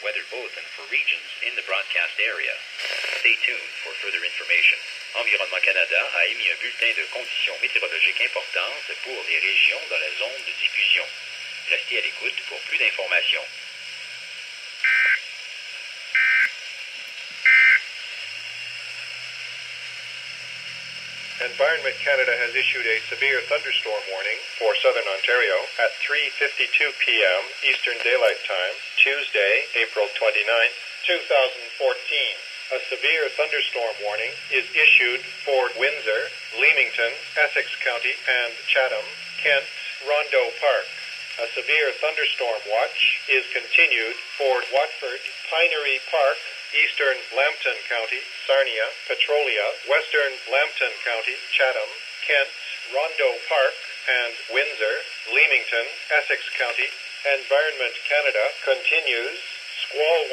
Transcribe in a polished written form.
weather bulletin for regions in the broadcast area. Stay tuned for further information. Environnement Canada a émis un bulletin de conditions météorologiques importantes pour les régions dans la zone de diffusion. Restez à l'écoute pour plus d'informations. Environment Canada has issued a severe thunderstorm warning for southern Ontario at 3:52 p.m. Eastern Daylight Time, Tuesday, April 29, 2014. A severe thunderstorm warning is issued for Windsor, Leamington, Essex County, and Chatham, Kent, Rondeau Park. A severe thunderstorm watch is continued for Watford, Pinery Park, Eastern Lambton County, Sarnia, Petrolia, Western Lambton County, Chatham, Kent, Rondeau Park, and Windsor, Leamington, Essex County. Environment Canada continues squall